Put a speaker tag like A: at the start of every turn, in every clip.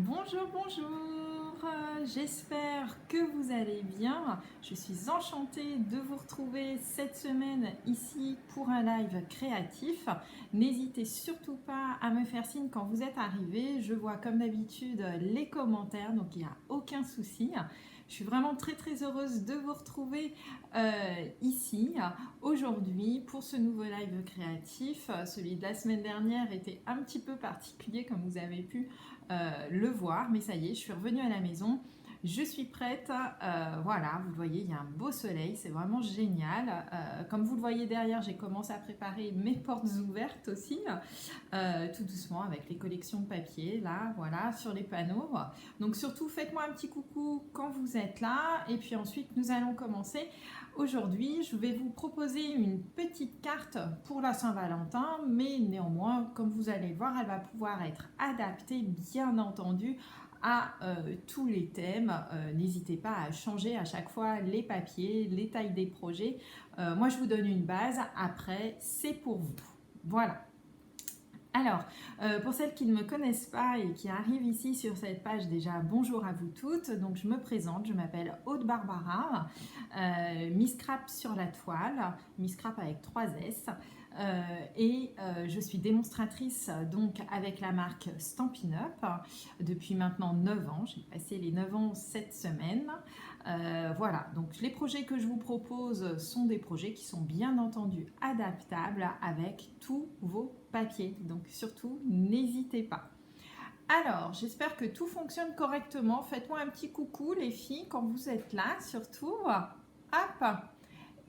A: Bonjour, bonjour, j'espère que vous allez bien. Je suis enchantée de vous retrouver cette semaine ici pour un live créatif. N'hésitez surtout pas à me faire signe quand vous êtes arrivés. Je vois comme d'habitude les commentaires, donc il n'y a aucun souci. Je suis vraiment très heureuse de vous retrouver ici aujourd'hui pour ce nouveau live créatif. Celui de la semaine dernière était un petit peu particulier comme vous avez pu le voir, mais ça y est, je suis revenue à la maison. Je suis prête, voilà, vous le voyez, il y a un beau soleil, c'est vraiment génial. Comme vous le voyez derrière, j'ai commencé à préparer mes portes ouvertes aussi, tout doucement avec les collections de papier, là, voilà, sur les panneaux. Donc surtout, faites-moi un petit coucou quand vous êtes là, et puis ensuite, nous allons commencer. Aujourd'hui, je vais vous proposer une petite carte pour la Saint-Valentin, mais néanmoins, comme vous allez voir, elle va pouvoir être adaptée, bien entendu, à tous les thèmes. N'hésitez pas à changer à chaque fois les papiers, les tailles des projets. Moi, je vous donne une base. Après, c'est pour vous. Voilà. Alors, pour celles qui ne me connaissent pas et qui arrivent ici sur cette page, déjà bonjour à vous toutes. Donc je me présente, je m'appelle Aude Barbara, Miss Scrap sur la toile, Miss Scrap avec 3 S. Je suis démonstratrice donc avec la marque Stampin' Up depuis maintenant 9 ans. J'ai passé les 9 ans cette semaine. Voilà, donc les projets que je vous propose sont des projets qui sont bien entendu adaptables avec tous vos papiers. Donc surtout, n'hésitez pas. Alors, j'espère que tout fonctionne correctement. Faites-moi un petit coucou les filles quand vous êtes là, surtout. Hop!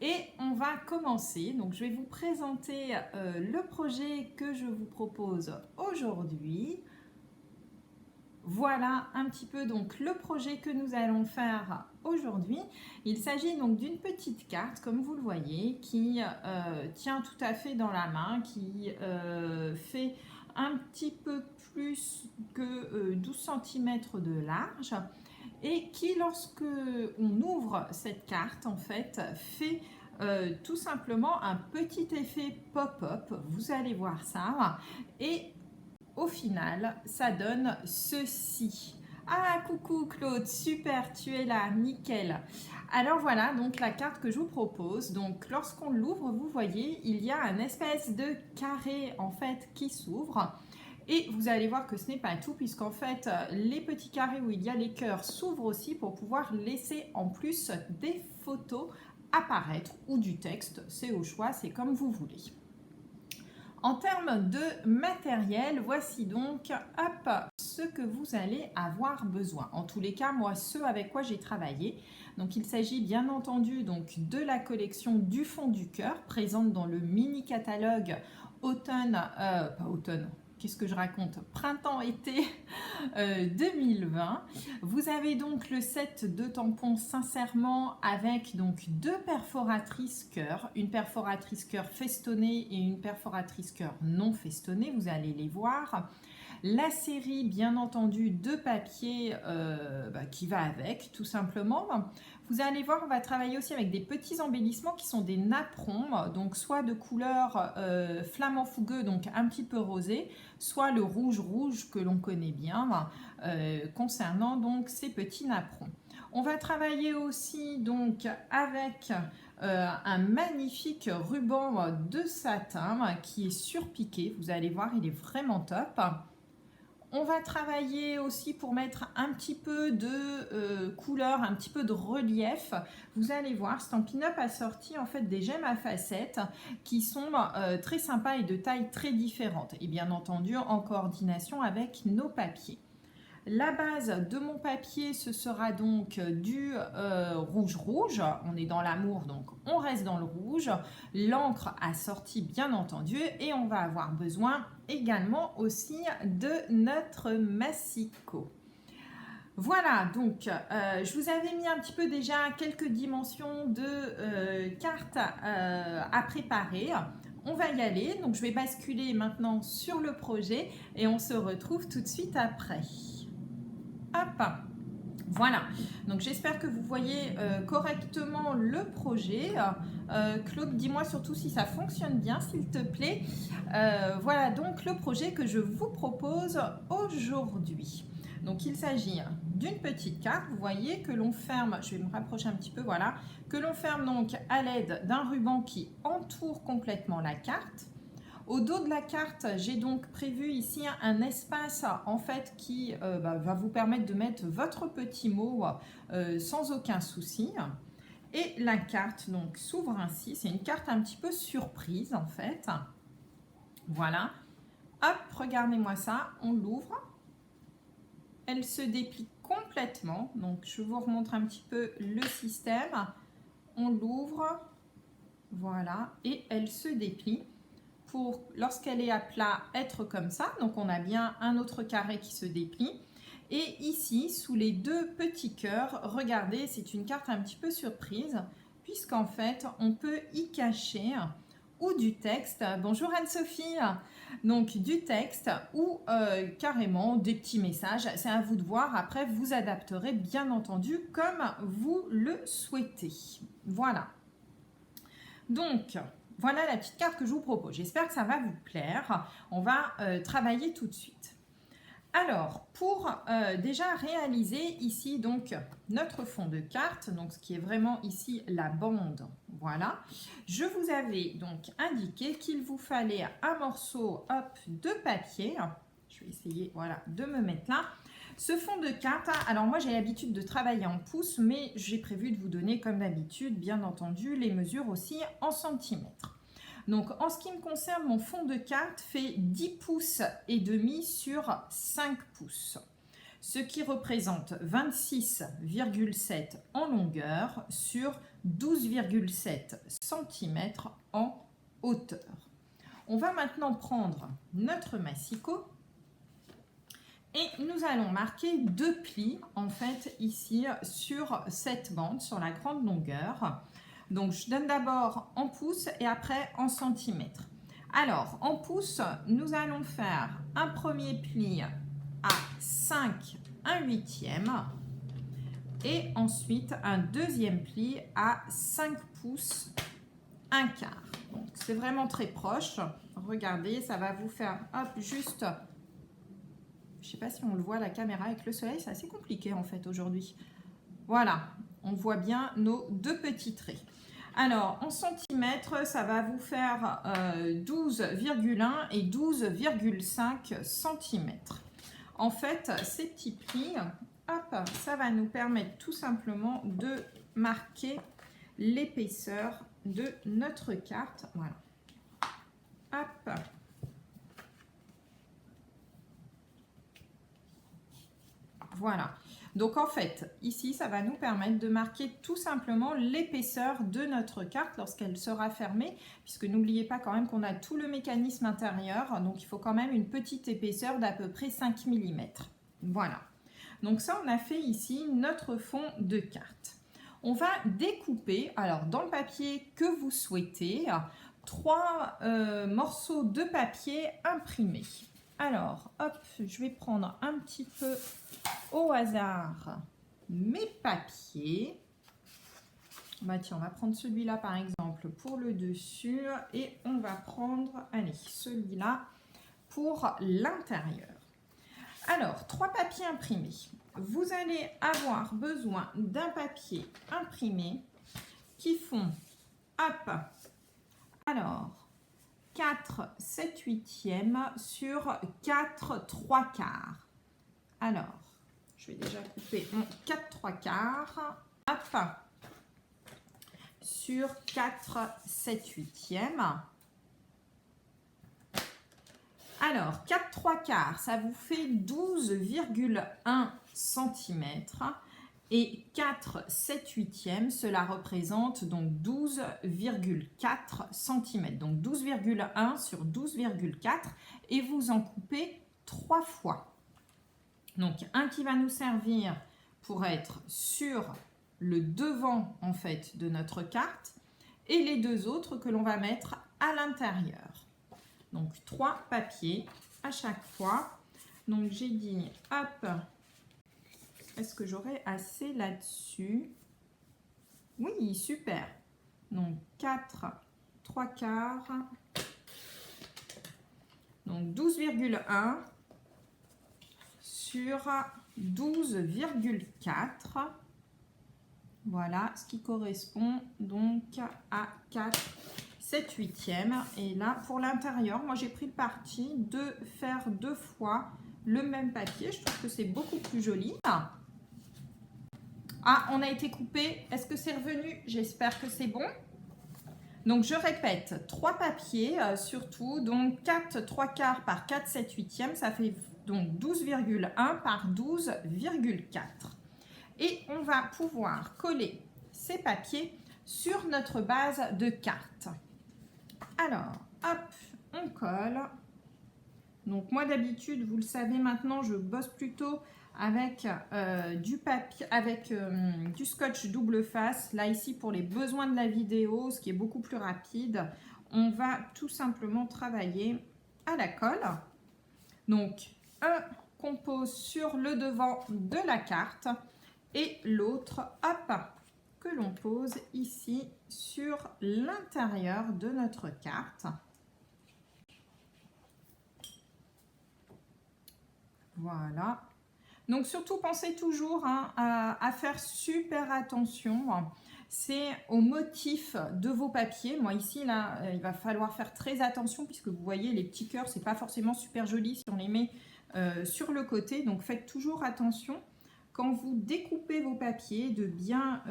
A: Et on va commencer. Donc, je vais vous présenter le projet que je vous propose aujourd'hui. Voilà un petit peu donc le projet que nous allons faire aujourd'hui. Il s'agit donc d'une petite carte, comme vous le voyez, qui tient tout à fait dans la main, qui fait un petit peu plus que 12 cm de large et qui, lorsque on ouvre cette carte, en fait, fait tout simplement un petit effet pop-up. Vous allez voir ça. Et au final, ça donne ceci. Ah, coucou Claude, super, tu es là, nickel. Alors voilà, donc la carte que je vous propose. Donc lorsqu'on l'ouvre, vous voyez, il y a un espèce de carré en fait qui s'ouvre. Et vous allez voir que ce n'est pas tout, puisqu'en fait, les petits carrés où il y a les cœurs s'ouvrent aussi pour pouvoir laisser en plus des photos apparaître ou du texte. C'est au choix, c'est comme vous voulez. En termes de matériel, voici donc ce que vous allez avoir besoin. En tous les cas, moi, ce avec quoi j'ai travaillé. Donc, il s'agit bien entendu donc, de la collection du fond du cœur, présente dans le mini catalogue qu'est-ce que je raconte, printemps-été 2020. Vous avez donc le set de tampons sincèrement avec donc 2 perforatrices cœur, une perforatrice cœur festonnée et une perforatrice cœur non festonnée, vous allez les voir. La série, bien entendu, de papier qui va avec, tout simplement. Vous allez voir, on va travailler aussi avec des petits embellissements qui sont des napperons, donc soit de couleur flamant fougueux, donc un petit peu rosé, soit le rouge que l'on connaît bien, concernant donc ces petits napperons. On va travailler aussi donc avec un magnifique ruban de satin qui est surpiqué. Vous allez voir, il est vraiment top. On va travailler aussi pour mettre un petit peu de couleur, un petit peu de relief. Vous allez voir, Stampin' Up a sorti en fait des gemmes à facettes qui sont très sympas et de tailles très différentes. Et bien entendu, en coordination avec nos papiers. La base de mon papier, ce sera donc du rouge. On est dans l'amour, donc on reste dans le rouge. L'encre assortie, bien entendu. Et on va avoir besoin également aussi de notre massicot. Voilà, donc je vous avais mis un petit peu déjà quelques dimensions de cartes à préparer. On va y aller, donc je vais basculer maintenant sur le projet et on se retrouve tout de suite après. Hop, voilà, donc j'espère que vous voyez correctement le projet. Claude, dis-moi surtout si ça fonctionne bien, s'il te plaît. Voilà donc le projet que je vous propose aujourd'hui. Donc il s'agit d'une petite carte, vous voyez, que l'on ferme, je vais me rapprocher un petit peu, voilà, que l'on ferme donc à l'aide d'un ruban qui entoure complètement la carte. Au dos de la carte, j'ai donc prévu ici un espace en fait qui va vous permettre de mettre votre petit mot sans aucun souci. Et la carte donc s'ouvre ainsi, c'est une carte un petit peu surprise en fait. Voilà. Hop, regardez-moi ça, on l'ouvre. Elle se déplie complètement, donc je vous remontre un petit peu le système. On l'ouvre, voilà, et elle se déplie. Pour, lorsqu'elle est à plat, être comme ça. Donc, on a bien un autre carré qui se déplie. Et ici, sous les deux petits cœurs, regardez, c'est une carte un petit peu surprise, puisqu'en fait, on peut y cacher ou du texte. Bonjour Anne-Sophie. Donc, du texte ou carrément des petits messages. C'est à vous de voir. Après, vous adapterez bien entendu comme vous le souhaitez. Voilà. Donc, voilà la petite carte que je vous propose. J'espère que ça va vous plaire. On va travailler tout de suite. Alors, pour déjà réaliser ici donc notre fond de carte, donc ce qui est vraiment ici la bande, voilà. Je vous avais donc indiqué qu'il vous fallait un morceau de papier. Je vais essayer voilà, de me mettre là. Ce fond de carte, alors moi j'ai l'habitude de travailler en pouces, mais j'ai prévu de vous donner comme d'habitude, bien entendu, les mesures aussi en centimètres. Donc en ce qui me concerne, mon fond de carte fait 10 pouces et demi sur 5 pouces, ce qui représente 26,7 en longueur sur 12,7 cm en hauteur. On va maintenant prendre notre massicot. Et nous allons marquer 2 plis, en fait, ici, sur cette bande, sur la grande longueur. Donc, je donne d'abord en pouces et après en centimètres. Alors, en pouces, nous allons faire un premier pli à 5 1/8 et ensuite un deuxième pli à 5 pouces 1/4. Donc, c'est vraiment très proche. Regardez, ça va vous faire, hop, juste... Je ne sais pas si on le voit à la caméra avec le soleil, c'est assez compliqué en fait aujourd'hui. Voilà, on voit bien nos 2 petits traits. Alors, en centimètres, ça va vous faire 12,1 et 12,5 cm. En fait, ces petits plis, hop, ça va nous permettre tout simplement de marquer l'épaisseur de notre carte. Voilà. Hop. Voilà, donc en fait, ici, ça va nous permettre de marquer tout simplement l'épaisseur de notre carte lorsqu'elle sera fermée, puisque n'oubliez pas quand même qu'on a tout le mécanisme intérieur, donc il faut quand même une petite épaisseur d'à peu près 5 mm. Voilà, donc ça, on a fait ici notre fond de carte. On va découper, alors dans le papier que vous souhaitez, 3 morceaux de papier imprimés. Alors, hop, je vais prendre un petit peu au hasard mes papiers. Bah tiens, on va prendre celui-là par exemple pour le dessus et on va prendre, allez, celui-là pour l'intérieur. Alors, 3 papiers imprimés. Vous allez avoir besoin d'un papier imprimé qui font, hop, alors, 4 7/8 sur 4 3/4. Alors, je vais déjà couper mon 4 3/4, hop, sur 4 7/8. Alors, 4 3/4, ça vous fait 12,1 cm et 4 7/8, cela représente donc 12,4 cm. Donc 12,1 sur 12,4 et vous en coupez 3 fois. Donc un qui va nous servir pour être sur le devant en fait de notre carte et les 2 autres que l'on va mettre à l'intérieur. Donc 3 papiers à chaque fois. Donc j'ai dit hop, est-ce que j'aurai assez là-dessus? Oui, super. Donc 4 3/4. Donc 12,1 sur 12,4. Voilà, ce qui correspond donc à 4, 7 huitièmes. Et là, pour l'intérieur, moi j'ai pris le parti de faire 2 fois le même papier. Je trouve que c'est beaucoup plus joli. Ah, on a été coupé. Est-ce que c'est revenu? J'espère que c'est bon. Donc, je répète, 3 papiers surtout. Donc, 4 3 quarts par 4 7 huitièmes. Ça fait donc 12,1 par 12,4. Et on va pouvoir coller ces papiers sur notre base de carte. Alors, hop, on colle. Donc, moi d'habitude, vous le savez maintenant, je bosse plutôt avec du papier, avec du scotch double face. Là, ici, pour les besoins de la vidéo, ce qui est beaucoup plus rapide, on va tout simplement travailler à la colle. Donc, un qu'on pose sur le devant de la carte et l'autre, hop, que l'on pose ici sur l'intérieur de notre carte. Voilà. Donc, surtout, pensez toujours à faire super attention. C'est au motif de vos papiers. Moi, ici, là, il va falloir faire très attention puisque vous voyez, les petits cœurs, c'est pas forcément super joli si on les met sur le côté. Donc, faites toujours attention quand vous découpez vos papiers de bien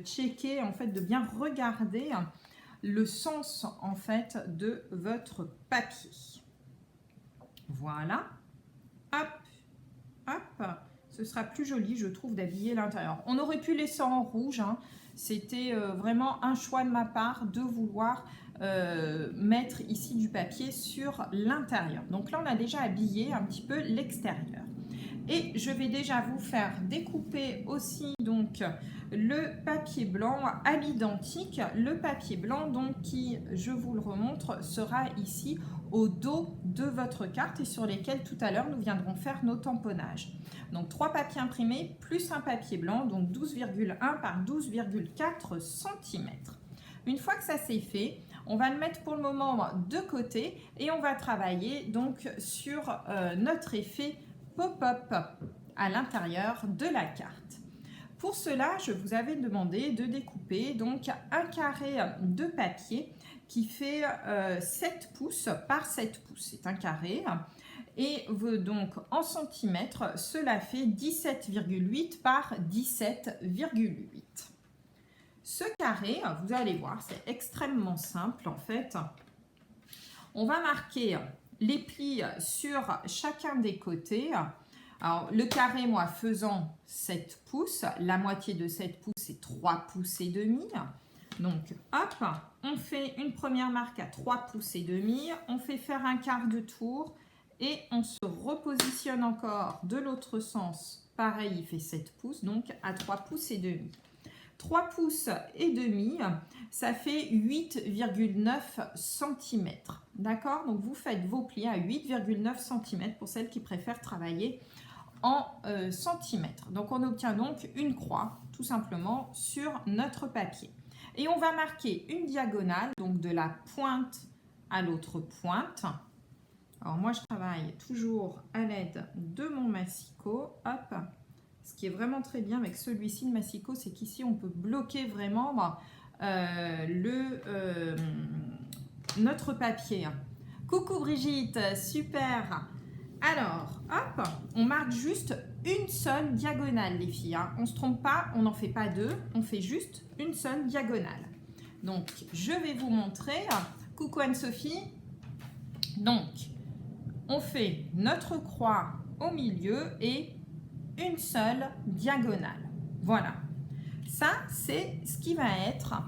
A: checker, en fait, de bien regarder le sens, en fait, de votre papier. Voilà. Hop. Hop, ce sera plus joli, je trouve, d'habiller l'intérieur. On aurait pu laisser en rouge, hein. C'était vraiment un choix de ma part de vouloir mettre ici du papier sur l'intérieur. Donc là, on a déjà habillé un petit peu l'extérieur. Et je vais déjà vous faire découper aussi donc le papier blanc à l'identique. Le papier blanc, donc, qui, je vous le remontre, sera ici au dos de votre carte et sur lesquels tout à l'heure nous viendrons faire nos tamponnages. Donc 3 papiers imprimés plus un papier blanc, donc 12,1 par 12,4 cm. Une fois que ça c'est fait, on va le mettre pour le moment de côté et on va travailler donc sur notre effet pop-up à l'intérieur de la carte. Pour cela, je vous avais demandé de découper donc un carré de papier qui fait 7 pouces par 7 pouces. C'est un carré. Et donc en centimètres, cela fait 17,8 par 17,8. Ce carré, vous allez voir, c'est extrêmement simple en fait. On va marquer les plis sur chacun des côtés. Alors, le carré, moi, faisant 7 pouces, la moitié de 7 pouces, c'est 3 pouces et demi. Donc, hop, on fait une première marque à 3 pouces et demi. On fait faire un quart de tour et on se repositionne encore de l'autre sens. Pareil, il fait 7 pouces, donc à 3 pouces et demi. 3 pouces et demi, ça fait 8,9 cm. D'accord? Donc, vous faites vos plis à 8,9 cm pour celles qui préfèrent travailler en centimètres. Donc, on obtient donc une croix, tout simplement, sur notre papier. Et on va marquer une diagonale, donc de la pointe à l'autre pointe. Alors, moi, je travaille toujours à l'aide de mon massicot. Hop! Ce qui est vraiment très bien avec celui-ci, le massicot, c'est qu'ici, on peut bloquer vraiment notre papier. Coucou Brigitte, super! Alors, hop, on marque juste une seule diagonale, les filles. On ne se trompe pas, on n'en fait pas deux, on fait juste une seule diagonale. Donc, je vais vous montrer. Coucou Anne-Sophie. Donc, on fait notre croix au milieu et une seule diagonale. Voilà. Ça, c'est ce qui va être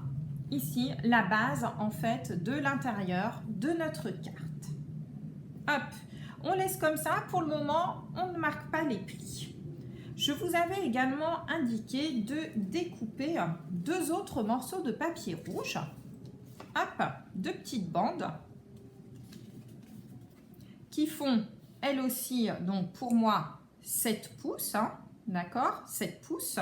A: ici la base en fait de l'intérieur de notre carte. Hop, on laisse comme ça. Pour le moment, on ne marque pas les plis. Je vous avais également indiqué de découper 2 autres morceaux de papier rouge. Hop, 2 petites bandes qui font elles aussi, donc pour moi, 7 pouces, d'accord, 7 pouces,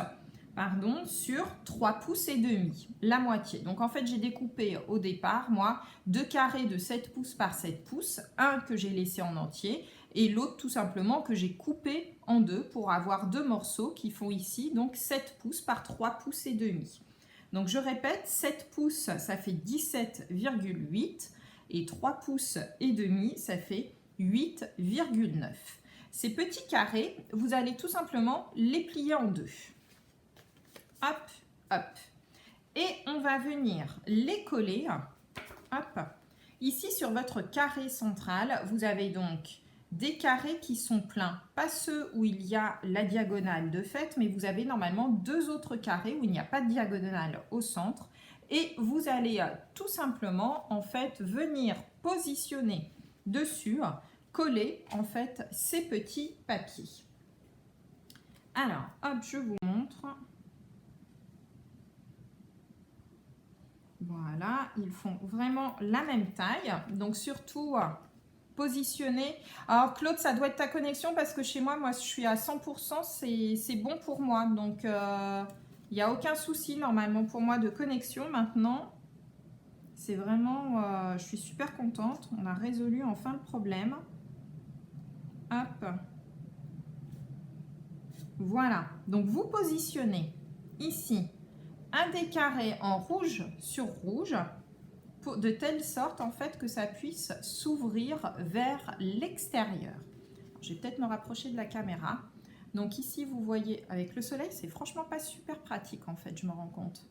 A: pardon, sur 3 pouces et demi, la moitié. Donc en fait, j'ai découpé au départ, moi, 2 carrés de 7 pouces par 7 pouces, un que j'ai laissé en entier et l'autre tout simplement que j'ai coupé en deux pour avoir deux morceaux qui font ici donc 7 pouces par 3 pouces et demi. Donc je répète, 7 pouces ça fait 17,8 et 3 pouces et demi ça fait 8,9. Ces petits carrés, vous allez tout simplement les plier en deux. Hop, hop. Et on va venir les coller. Hop. Ici sur votre carré central, vous avez donc des carrés qui sont pleins. Pas ceux où il y a la diagonale de fait, mais vous avez normalement deux autres carrés où il n'y a pas de diagonale au centre. Et vous allez tout simplement en fait venir positionner dessus, coller en fait ces petits papiers. Alors, hop, je vous montre. Voilà, ils font vraiment la même taille. Donc surtout positionner. Alors Claude, ça doit être ta connexion parce que chez moi, je suis à 100%, c'est bon pour moi. Donc il n'y a aucun souci normalement pour moi de connexion maintenant. C'est vraiment, je suis super contente. On a résolu enfin le problème. Hop. Voilà, donc vous positionnez ici un des carrés en rouge sur rouge, de telle sorte en fait que ça puisse s'ouvrir vers l'extérieur. Je vais peut-être me rapprocher de la caméra. Donc ici vous voyez avec le soleil, c'est franchement pas super pratique en fait, je me rends compte.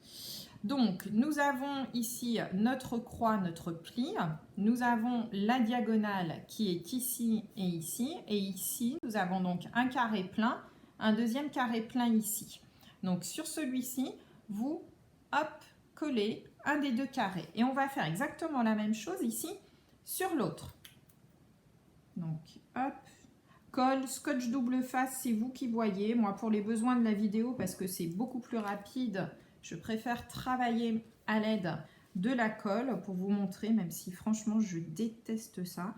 A: Donc nous avons ici notre croix, notre pli, nous avons la diagonale qui est ici, et ici nous avons donc un carré plein, un deuxième carré plein ici. Donc sur celui-ci, vous hop, collez un des deux carrés. Et on va faire exactement la même chose ici sur l'autre. Donc hop, colle, scotch double face, c'est vous qui voyez. Moi pour les besoins de la vidéo, parce que c'est beaucoup plus rapide, je préfère travailler à l'aide de la colle pour vous montrer, même si franchement je déteste ça.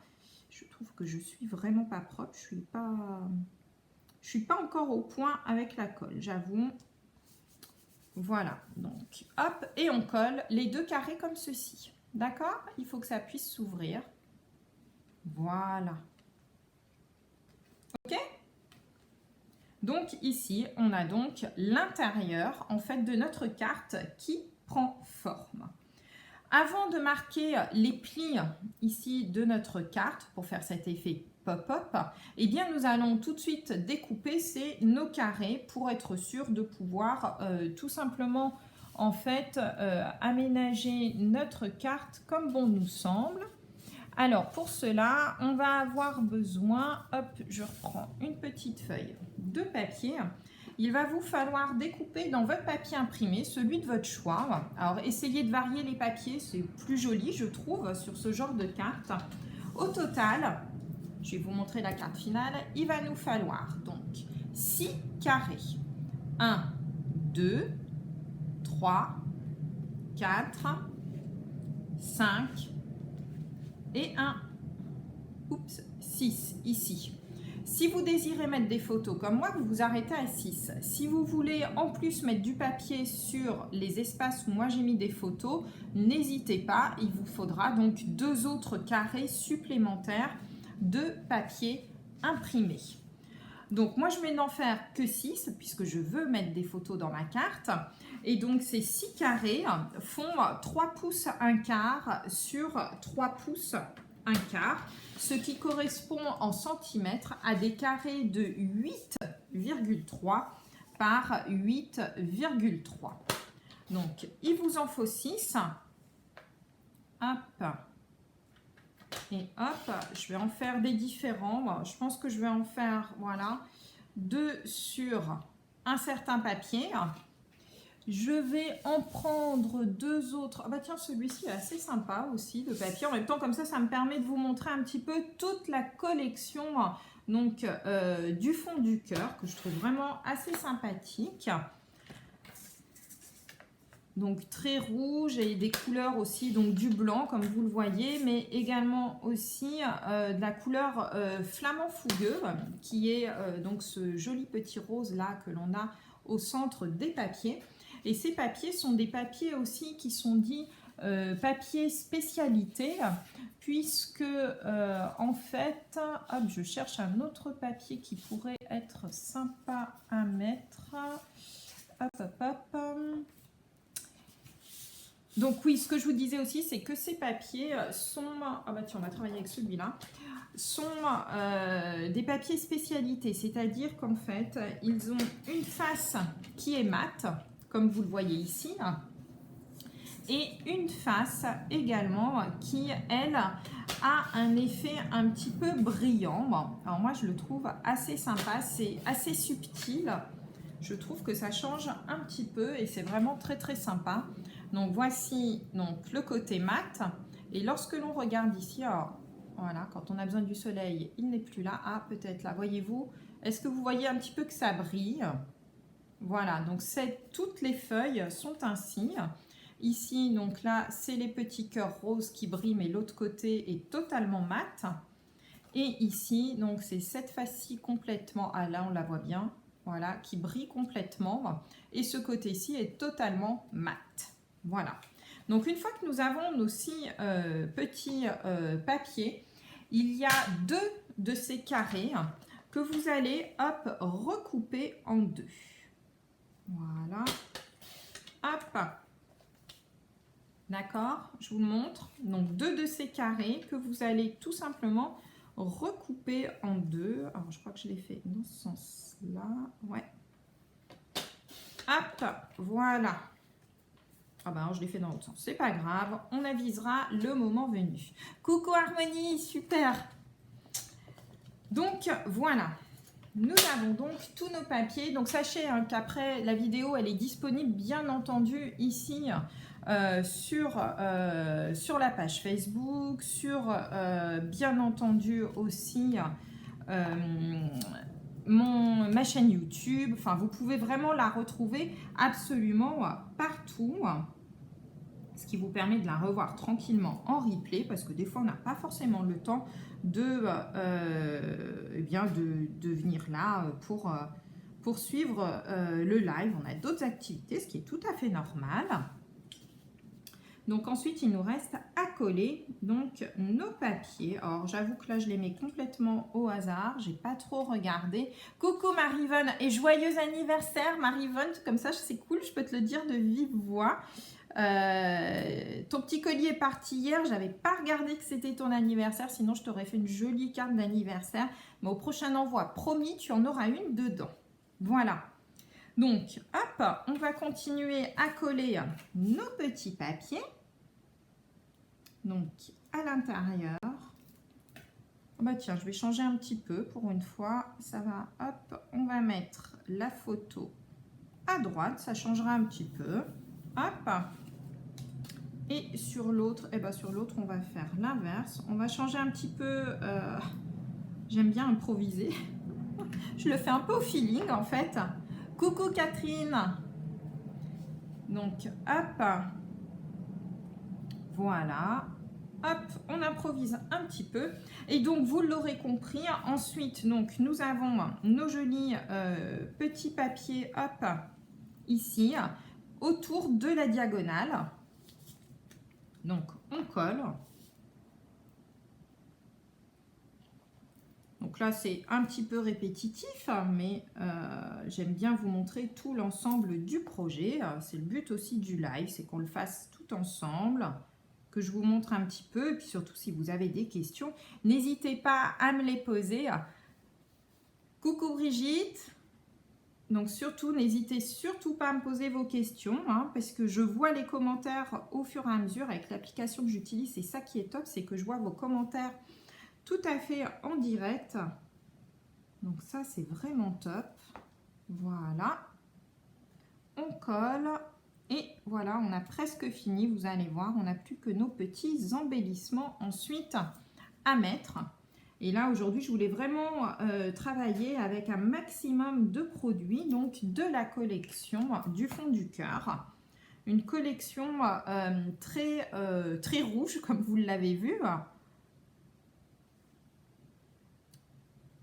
A: Je trouve que je suis vraiment pas propre, je suis pas encore au point avec la colle, j'avoue. Voilà, donc hop, et on colle les deux carrés comme ceci. D'accord? Il faut que ça puisse s'ouvrir. Voilà. Ok? Donc ici, on a donc l'intérieur en fait de notre carte qui prend forme. Avant de marquer les plis ici de notre carte pour faire cet effet pop-up, eh bien nous allons tout de suite découper nos carrés pour être sûr de pouvoir tout simplement en fait aménager notre carte comme bon nous semble. Alors pour cela, on va avoir besoin, hop, je reprends une petite feuille de papier. Il va vous falloir découper dans votre papier imprimé, celui de votre choix. Alors essayez de varier les papiers, c'est plus joli je trouve sur ce genre de carte. Au total, je vais vous montrer la carte finale, il va nous falloir donc 6 carrés. 1, 2, 3, 4, 5 et 6 ici. Si vous désirez mettre des photos comme moi, vous vous arrêtez à 6. Si vous voulez en plus mettre du papier sur les espaces où moi j'ai mis des photos, n'hésitez pas, il vous faudra donc 2 autres carrés supplémentaires de papier imprimé. Donc moi je vais n'en faire que 6 puisque je veux mettre des photos dans ma carte. Et donc ces 6 carrés font 3 pouces 1 quart sur 3 pouces 1 quart, ce qui correspond en centimètres à des carrés de 8,3 par 8,3. Donc il vous en faut 6. Hop. Et hop, je vais en faire des différents. Je pense que je vais en faire, voilà, 2 sur un certain papier. Je vais en prendre 2 autres. Ah bah tiens, celui-ci est assez sympa aussi, de papier. En même temps, comme ça me permet de vous montrer un petit peu toute la collection donc, du fond du cœur, que je trouve vraiment assez sympathique. Donc très rouge et des couleurs aussi, donc du blanc comme vous le voyez, mais également aussi de la couleur flamand fougueux, qui est donc ce joli petit rose là que l'on a au centre des papiers. Et ces papiers sont des papiers aussi qui sont dits papier spécialité, puisque en fait, hop, je cherche un autre papier qui pourrait être sympa à mettre. Hop, hop, hop. Donc oui, ce que je vous disais aussi, c'est que ces papiers sont... Ah bah tiens, on va travailler avec celui-là. Sont des papiers spécialité, c'est-à-dire qu'en fait, ils ont une face qui est mate, comme vous le voyez ici, et une face également qui, elle, a un effet un petit peu brillant. Bon, alors moi, je le trouve assez sympa, c'est assez subtil. Je trouve que ça change un petit peu et c'est vraiment très très sympa. Donc voici donc le côté mat. Et lorsque l'on regarde ici, alors, voilà, quand on a besoin du soleil, il n'est plus là. Ah, peut-être là, voyez-vous, est-ce que vous voyez un petit peu que ça brille? Voilà, donc toutes les feuilles sont ainsi. Ici, donc là, c'est les petits cœurs roses qui brillent, mais l'autre côté est totalement mat. Et ici, donc c'est cette face-ci complètement, ah là on la voit bien, voilà, qui brille complètement. Et ce côté-ci est totalement mat. Voilà. Donc une fois que nous avons nos 6 petits papiers, il y a 2 de ces carrés que vous allez, hop, recouper en 2. Voilà. Hop. D'accord, je vous le montre. Donc 2 de ces carrés que vous allez tout simplement recouper en 2. Alors je crois que je l'ai fait dans ce sens-là. Ouais. Hop, voilà. Ah ben je l'ai fait dans l'autre sens. C'est pas grave, on avisera le moment venu. Coucou Harmonie, super. Donc voilà. Nous avons donc tous nos papiers. Donc sachez qu'après la vidéo, elle est disponible bien entendu ici sur la page Facebook, sur bien entendu aussi ma chaîne YouTube. Enfin, vous pouvez vraiment la retrouver absolument partout. Ce qui vous permet de la revoir tranquillement en replay, parce que des fois on n'a pas forcément le temps de venir là pour suivre le live. On a d'autres activités, ce qui est tout à fait normal. Donc ensuite, il nous reste à coller donc nos papiers. Alors j'avoue que là, je les mets complètement au hasard. J'ai pas trop regardé. Coucou Marie-Vonne et joyeux anniversaire Marie-Vonne. Comme ça, c'est cool, je peux te le dire de vive voix. Ton petit colis est parti hier, j'avais pas regardé que c'était ton anniversaire, sinon je t'aurais fait une jolie carte d'anniversaire, mais au prochain envoi, promis, tu en auras une dedans. Voilà, donc hop, on va continuer à coller nos petits papiers, donc à l'intérieur. Bah tiens, je vais changer un petit peu pour une fois, ça va, hop, on va mettre la photo à droite, ça changera un petit peu, hop. Et sur l'autre, on va faire l'inverse. On va changer un petit peu. J'aime bien improviser. Je le fais un peu au feeling en fait. Coucou Catherine. Donc hop. Voilà. Hop, on improvise un petit peu. Et donc vous l'aurez compris. Ensuite, donc nous avons nos jolis petits papiers. Hop, ici, autour de la diagonale. Donc, on colle. Donc là, c'est un petit peu répétitif, mais j'aime bien vous montrer tout l'ensemble du projet. C'est le but aussi du live, c'est qu'on le fasse tout ensemble, que je vous montre un petit peu. Et puis surtout, si vous avez des questions, n'hésitez pas à me les poser. Coucou Brigitte. Donc surtout, n'hésitez surtout pas à me poser vos questions, parce que je vois les commentaires au fur et à mesure avec l'application que j'utilise. C'est ça qui est top, c'est que je vois vos commentaires tout à fait en direct. Donc ça, c'est vraiment top. Voilà. On colle. Et voilà, on a presque fini. Vous allez voir, on n'a plus que nos petits embellissements ensuite à mettre. Et là, aujourd'hui, je voulais vraiment travailler avec un maximum de produits, donc de la collection du fond du cœur. Une collection très rouge, comme vous l'avez vu.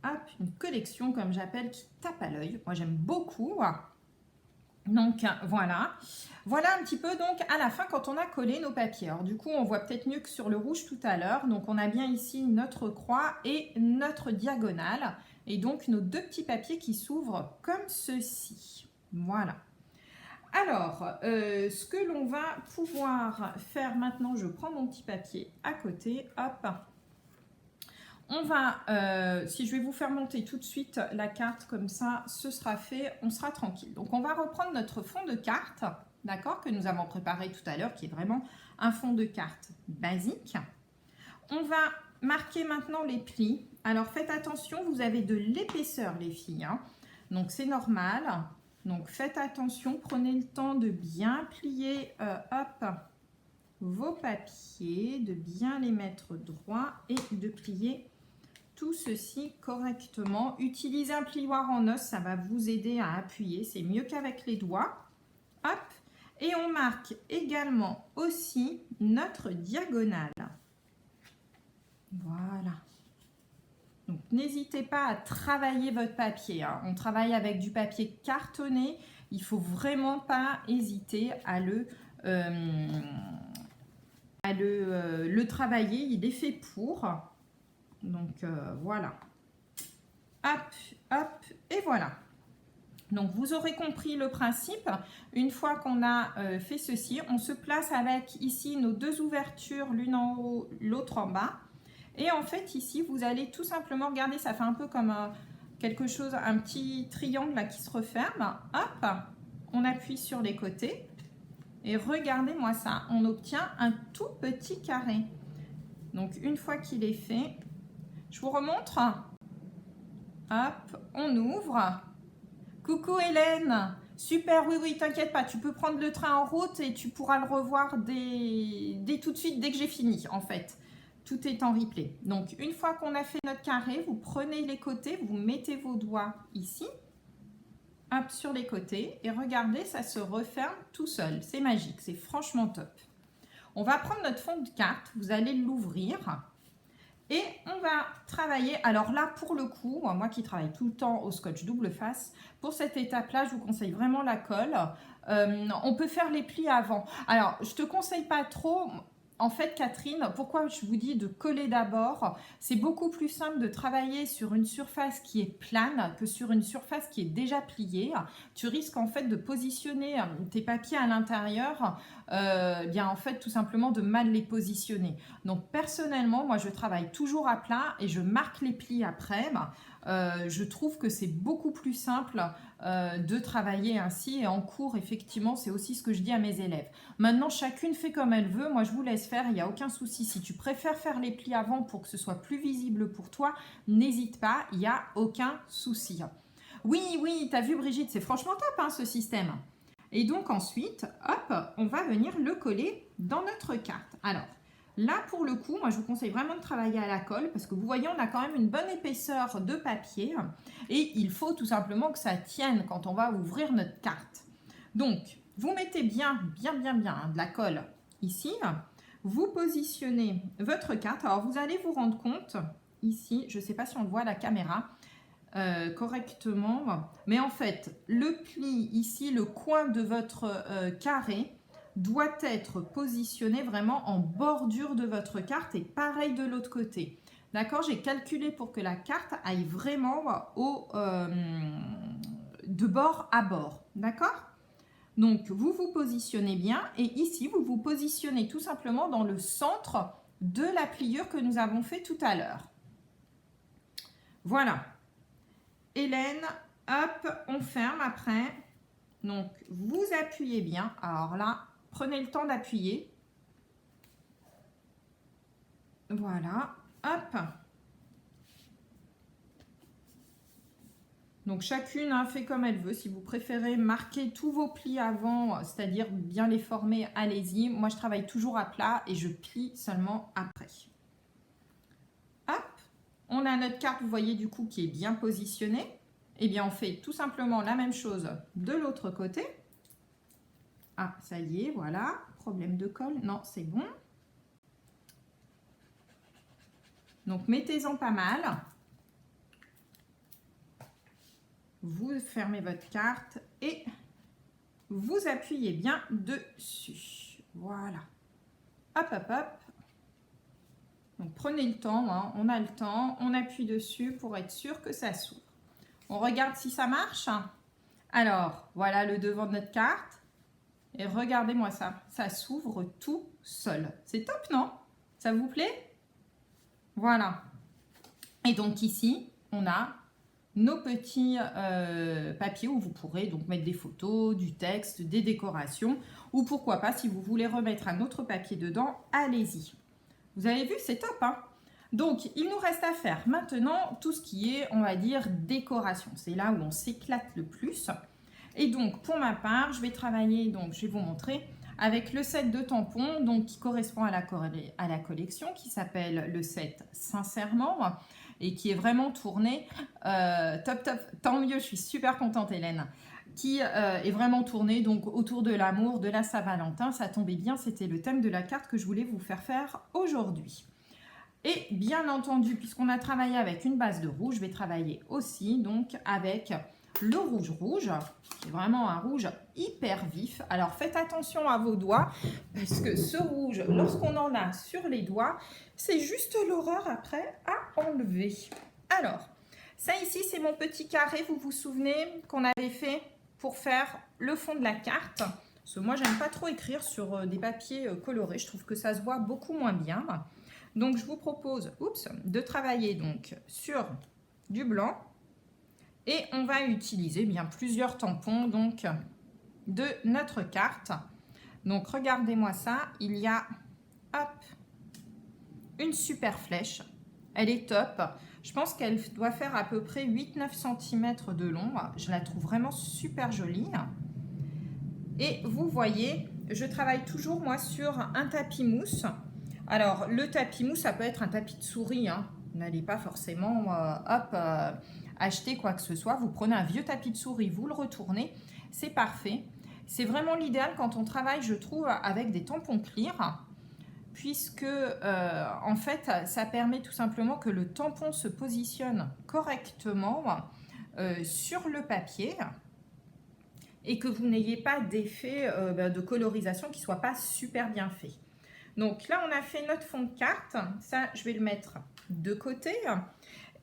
A: Hop, une collection, comme j'appelle, qui tape à l'œil. Moi, j'aime beaucoup. Donc voilà, voilà un petit peu donc à la fin quand on a collé nos papiers. Alors du coup on voit peut-être mieux que sur le rouge tout à l'heure. Donc on a bien ici notre croix et notre diagonale. Et donc nos deux petits papiers qui s'ouvrent comme ceci. Voilà. Alors, ce que l'on va pouvoir faire maintenant, je prends mon petit papier à côté, hop. On va, si je vais vous faire monter tout de suite la carte comme ça, ce sera fait, on sera tranquille. Donc on va reprendre notre fond de carte, d'accord, que nous avons préparé tout à l'heure, qui est vraiment un fond de carte basique. On va marquer maintenant les plis. Alors faites attention, vous avez de l'épaisseur les filles, hein. Donc c'est normal. Donc faites attention, prenez le temps de bien plier hop, vos papiers, de bien les mettre droits et de plier tout ceci correctement. Utilisez un plioir en os, ça va vous aider à appuyer, c'est mieux qu'avec les doigts. Hop, et on marque également aussi notre diagonale. Voilà. Donc n'hésitez pas à travailler votre papier, hein. On travaille avec du papier cartonné, il ne faut vraiment pas hésiter à le travailler, il est fait pour. Donc voilà. Hop, hop, et voilà. Donc vous aurez compris le principe. Une fois qu'on a fait ceci, on se place avec ici nos deux ouvertures, l'une en haut, l'autre en bas. Et en fait ici, vous allez tout simplement, regardez, ça fait un peu comme quelque chose, un petit triangle là qui se referme. Hop, on appuie sur les côtés. Et regardez-moi ça, on obtient un tout petit carré. Donc une fois qu'il est fait, je vous remontre. Hop, on ouvre. Coucou Hélène, super, oui, oui, t'inquiète pas, tu peux prendre le train en route et tu pourras le revoir dès tout de suite, dès que j'ai fini en fait. Tout est en replay. Donc une fois qu'on a fait notre carré, vous prenez les côtés, vous mettez vos doigts ici, hop, sur les côtés et regardez, ça se referme tout seul. C'est magique, c'est franchement top. On va prendre notre fond de carte, vous allez l'ouvrir. Et on va travailler, alors là pour le coup, moi qui travaille tout le temps au scotch double face, pour cette étape-là, je vous conseille vraiment la colle. On peut faire les plis avant. Alors, je te conseille pas trop. En fait, Catherine, pourquoi je vous dis de coller d'abord? C'est beaucoup plus simple de travailler sur une surface qui est plane que sur une surface qui est déjà pliée. Tu risques en fait de positionner tes papiers à l'intérieur, bien en fait tout simplement de mal les positionner. Donc personnellement, moi je travaille toujours à plat et je marque les plis après. Je trouve que c'est beaucoup plus simple de travailler ainsi et en cours, effectivement, c'est aussi ce que je dis à mes élèves. Maintenant, chacune fait comme elle veut. Moi, je vous laisse faire, il n'y a aucun souci. Si tu préfères faire les plis avant pour que ce soit plus visible pour toi, n'hésite pas, il n'y a aucun souci. Oui, oui, tu as vu Brigitte, c'est franchement top hein, ce système. Et donc ensuite, hop, on va venir le coller dans notre carte. Alors, là, pour le coup, moi, je vous conseille vraiment de travailler à la colle parce que vous voyez, on a quand même une bonne épaisseur de papier et il faut tout simplement que ça tienne quand on va ouvrir notre carte. Donc, vous mettez bien de la colle ici. Vous positionnez votre carte. Alors, vous allez vous rendre compte ici, je ne sais pas si on le voit à la caméra correctement, mais en fait, le pli ici, le coin de votre carré, doit être positionné vraiment en bordure de votre carte et pareil de l'autre côté. D'accord, j'ai calculé pour que la carte aille vraiment de bord à bord. D'accord? Donc, vous vous positionnez bien et ici, vous vous positionnez tout simplement dans le centre de la pliure que nous avons fait tout à l'heure. Voilà. Hélène, hop, on ferme après. Donc, vous appuyez bien. Alors là, prenez le temps d'appuyer. Voilà, hop. Donc, chacune fait comme elle veut. Si vous préférez marquer tous vos plis avant, c'est-à-dire bien les former, allez-y. Moi, je travaille toujours à plat et je plie seulement après. Hop, on a notre carte, vous voyez, du coup, qui est bien positionnée. Eh bien, on fait tout simplement la même chose de l'autre côté. Ah, ça y est, voilà. Problème de colle. Non, c'est bon. Donc, mettez-en pas mal. Vous fermez votre carte et vous appuyez bien dessus. Voilà. Hop, hop, hop. Donc prenez le temps, hein. On a le temps, on appuie dessus pour être sûr que ça s'ouvre. On regarde si ça marche. Alors, voilà le devant de notre carte. Et regardez-moi ça, ça s'ouvre tout seul. C'est top, non? Ça vous plaît? Voilà. Et donc ici, on a nos petits papiers où vous pourrez donc mettre des photos, du texte, des décorations. Ou pourquoi pas, si vous voulez remettre un autre papier dedans, allez-y. Vous avez vu, c'est top, hein? Donc, il nous reste à faire maintenant tout ce qui est, on va dire, décoration. C'est là où on s'éclate le plus. Et donc, pour ma part, je vais travailler, donc je vais vous montrer, avec le set de tampons, donc qui correspond à la collection, qui s'appelle le set Sincèrement, et qui est vraiment tourné, top, top, tant mieux, je suis super contente Hélène, qui est vraiment tourné donc autour de l'amour, de la Saint-Valentin. Ça tombait bien, c'était le thème de la carte que je voulais vous faire aujourd'hui. Et bien entendu, puisqu'on a travaillé avec une base de rouge, je vais travailler aussi donc avec le rouge rouge, qui est vraiment un rouge hyper vif. Alors faites attention à vos doigts, parce que ce rouge, lorsqu'on en a sur les doigts, c'est juste l'horreur après à enlever. Alors, ça ici, c'est mon petit carré, vous vous souvenez, qu'on avait fait pour faire le fond de la carte. Parce que moi, j'aime pas trop écrire sur des papiers colorés, je trouve que ça se voit beaucoup moins bien. Donc, je vous propose de travailler donc sur du blanc et on va utiliser bien plusieurs tampons donc de notre carte. Donc, regardez-moi ça. Il y a une super flèche. Elle est top. Je pense qu'elle doit faire à peu près 8-9 cm de long. Je la trouve vraiment super jolie. Et vous voyez, je travaille toujours moi sur un tapis mousse. Alors, le tapis mousse, ça peut être un tapis de souris. Hein. Vous n'allez pas forcément acheter quoi que ce soit. Vous prenez un vieux tapis de souris, vous le retournez. C'est parfait. C'est vraiment l'idéal quand on travaille, je trouve, avec des tampons clear. Puisque, en fait, ça permet tout simplement que le tampon se positionne correctement sur le papier. Et que vous n'ayez pas d'effet de colorisation qui ne soit pas super bien fait. Donc là, on a fait notre fond de carte. Ça, je vais le mettre de côté.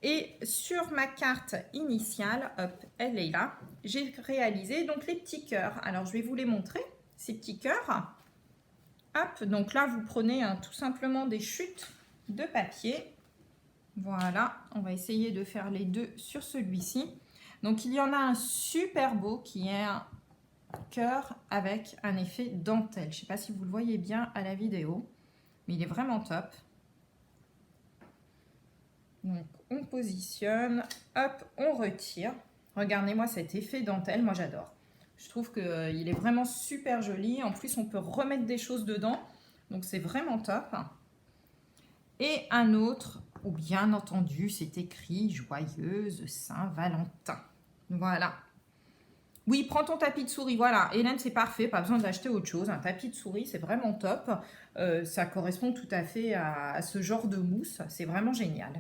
A: Et sur ma carte initiale, hop, elle est là. J'ai réalisé donc les petits cœurs. Alors, je vais vous les montrer, ces petits cœurs. Hop, donc là, vous prenez tout simplement des chutes de papier. Voilà, on va essayer de faire les deux sur celui-ci. Donc, il y en a un super beau qui est un cœur avec un effet dentelle. Je ne sais pas si vous le voyez bien à la vidéo, mais il est vraiment top. Donc, on positionne, hop, on retire. Regardez-moi cet effet dentelle, moi j'adore. Je trouve qu'il est vraiment super joli. En plus, on peut remettre des choses dedans. Donc, c'est vraiment top. Et un autre, où bien entendu, c'est écrit « Joyeuse Saint-Valentin ». Voilà. Oui, prends ton tapis de souris. Voilà, Hélène, c'est parfait. Pas besoin d'acheter autre chose. Un tapis de souris, c'est vraiment top. Ça correspond tout à fait à ce genre de mousse. C'est vraiment génial.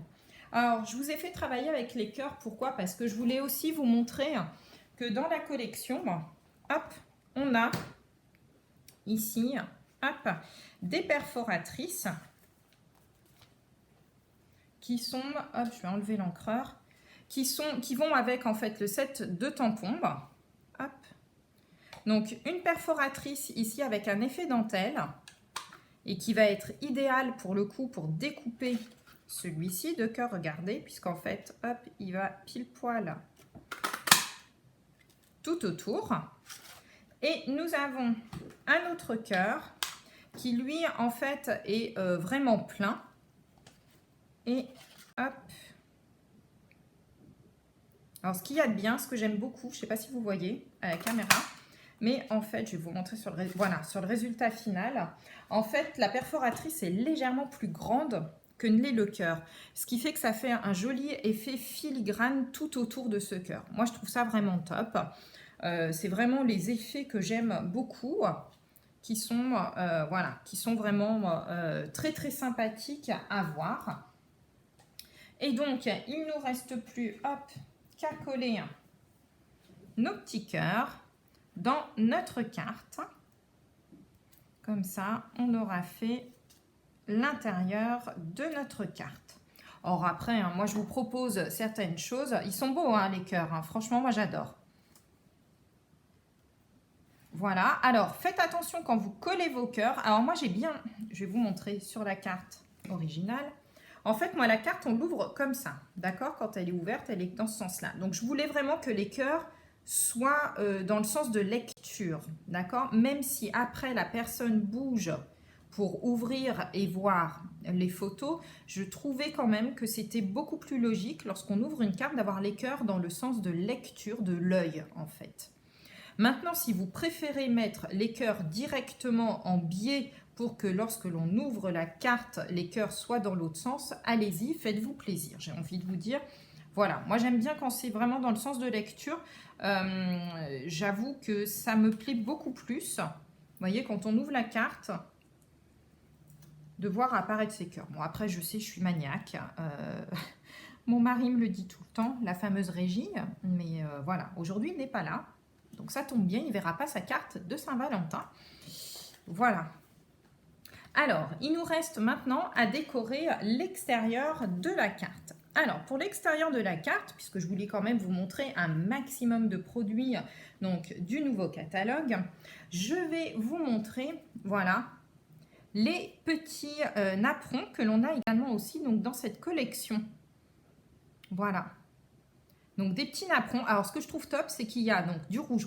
A: Alors, je vous ai fait travailler avec les cœurs. Pourquoi? Parce que je voulais aussi vous montrer que dans la collection, hop, on a ici, hop, des perforatrices qui sont, hop, je vais enlever l'encreur, qui vont avec en fait le set de tampons. Hop. Donc une perforatrice ici avec un effet dentelle et qui va être idéal pour le coup pour découper celui-ci de cœur, regardez, puisqu'en fait, hop, il va pile poil tout autour. Et nous avons un autre cœur qui lui en fait est vraiment plein. Et hop. Alors ce qu'il y a de bien, ce que j'aime beaucoup, je ne sais pas si vous voyez à la caméra, mais en fait je vais vous montrer sur le résultat final. En fait la perforatrice est légèrement plus grande que ne l'est le cœur, ce qui fait que ça fait un joli effet filigrane tout autour de ce cœur. Moi je trouve ça vraiment top. C'est vraiment les effets que j'aime beaucoup, qui sont vraiment très très sympathiques à voir. Et donc il nous reste plus, hop, qu'à coller nos petits cœurs. dans notre carte. Comme ça, on aura fait l'intérieur de notre carte. Or après, hein, moi je vous propose certaines choses. Ils sont beaux hein, les cœurs, hein. Franchement moi j'adore. Voilà, alors faites attention quand vous collez vos cœurs. Alors moi je vais vous montrer sur la carte originale. En fait moi la carte on l'ouvre comme ça, d'accord? Quand elle est ouverte elle est dans ce sens-là. Donc je voulais vraiment que les cœurs soient dans le sens de lecture, d'accord? Même si après la personne bouge pour ouvrir et voir les photos, je trouvais quand même que c'était beaucoup plus logique lorsqu'on ouvre une carte d'avoir les cœurs dans le sens de lecture de l'œil en fait. Maintenant, si vous préférez mettre les cœurs directement en biais pour que lorsque l'on ouvre la carte, les cœurs soient dans l'autre sens, allez-y, faites-vous plaisir. J'ai envie de vous dire, voilà, moi j'aime bien quand c'est vraiment dans le sens de lecture. J'avoue que ça me plaît beaucoup plus. Vous voyez, quand on ouvre la carte, de voir apparaître ces cœurs. Bon, après, je sais, je suis maniaque. Mon mari me le dit tout le temps, la fameuse régie. Mais voilà, aujourd'hui, il n'est pas là. Donc, ça tombe bien, il ne verra pas sa carte de Saint-Valentin. Voilà. Alors, il nous reste maintenant à décorer l'extérieur de la carte. Alors, pour l'extérieur de la carte, puisque je voulais quand même vous montrer un maximum de produits donc, du nouveau catalogue, je vais vous montrer, voilà, les petits napperons que l'on a également aussi donc, dans cette collection. Voilà. Donc des petits napperons. Alors ce que je trouve top, c'est qu'il y a donc du rouge,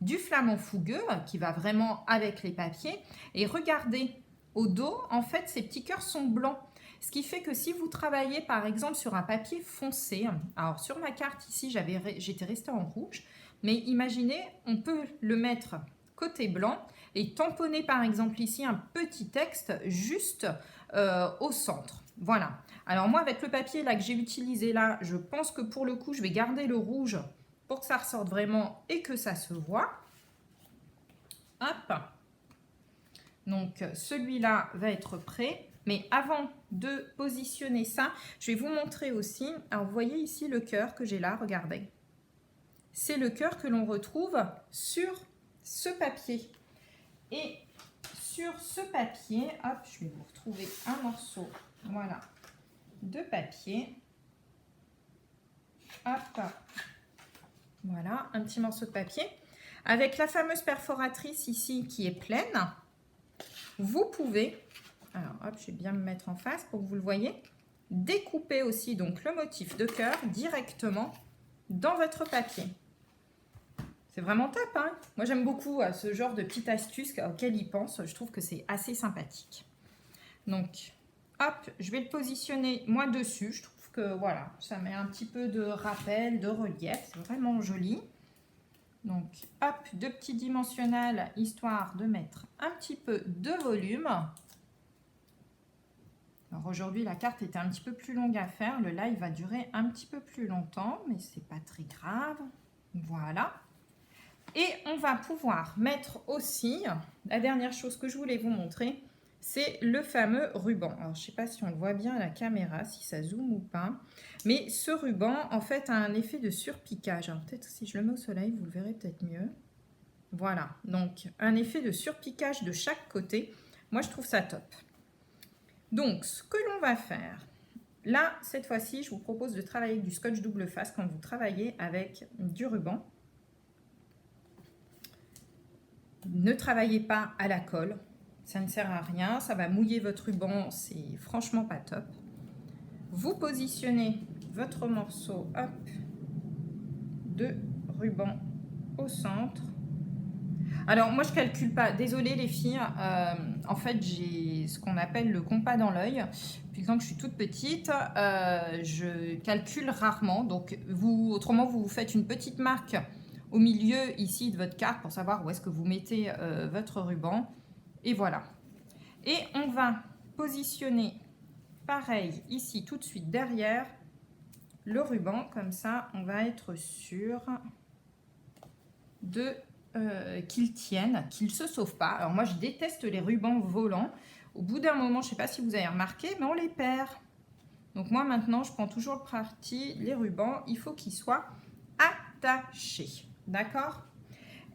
A: du flamant fougueux qui va vraiment avec les papiers. Et regardez, au dos, en fait, ces petits cœurs sont blancs. Ce qui fait que si vous travaillez par exemple sur un papier foncé, alors sur ma carte ici, j'étais restée en rouge, mais imaginez, on peut le mettre côté blanc et tamponner par exemple ici un petit texte juste au centre. Voilà. Alors moi avec le papier là que j'ai utilisé là, je pense que pour le coup je vais garder le rouge pour que ça ressorte vraiment et que ça se voit. Hop. Donc celui-là va être prêt. Mais avant de positionner ça, je vais vous montrer aussi. Alors vous voyez ici le cœur que j'ai là, regardez. C'est le cœur que l'on retrouve sur ce papier. Et sur ce papier, hop, je vais vous retrouver un morceau, voilà, de papier. Hop, voilà, un petit morceau de papier. Avec la fameuse perforatrice ici qui est pleine, vous pouvez, alors hop, je vais bien me mettre en face pour que vous le voyez, découper aussi donc le motif de cœur directement dans votre papier. C'est vraiment top, hein. Moi, j'aime beaucoup ce genre de petites astuces auxquelles ils pensent. Je trouve que c'est assez sympathique. Donc, hop, je vais le positionner moi dessus. Je trouve que, voilà, ça met un petit peu de rappel, de relief. C'est vraiment joli. Donc, hop, deux petits dimensionnels, histoire de mettre un petit peu de volume. Alors, aujourd'hui, la carte était un petit peu plus longue à faire. Le live va durer un petit peu plus longtemps, mais c'est pas très grave. Voilà. Et on va pouvoir mettre aussi, la dernière chose que je voulais vous montrer, c'est le fameux ruban. Alors, je ne sais pas si on le voit bien à la caméra, si ça zoome ou pas. Mais ce ruban, en fait, a un effet de surpiquage. Alors, peut-être si je le mets au soleil, vous le verrez peut-être mieux. Voilà, donc un effet de surpiquage de chaque côté. Moi, je trouve ça top. Donc, ce que l'on va faire, là, cette fois-ci, je vous propose de travailler avec du scotch double face quand vous travaillez avec du ruban. Ne travaillez pas à la colle, ça ne sert à rien, ça va mouiller votre ruban, c'est franchement pas top. Vous positionnez votre morceau hop, de ruban au centre. Alors moi je calcule pas, désolée les filles, en fait j'ai ce qu'on appelle le compas dans l'œil. Depuis quand je suis toute petite, je calcule rarement, donc autrement vous faites une petite marque au milieu ici de votre carte pour savoir où est-ce que vous mettez votre ruban. Et voilà. Et on va positionner pareil ici tout de suite derrière le ruban. Comme ça, on va être sûr de qu'il tienne, qu'il ne se sauve pas. Alors moi, je déteste les rubans volants. Au bout d'un moment, je ne sais pas si vous avez remarqué, mais on les perd. Donc moi, maintenant, je prends toujours le parti. Les rubans, il faut qu'ils soient attachés. D'accord?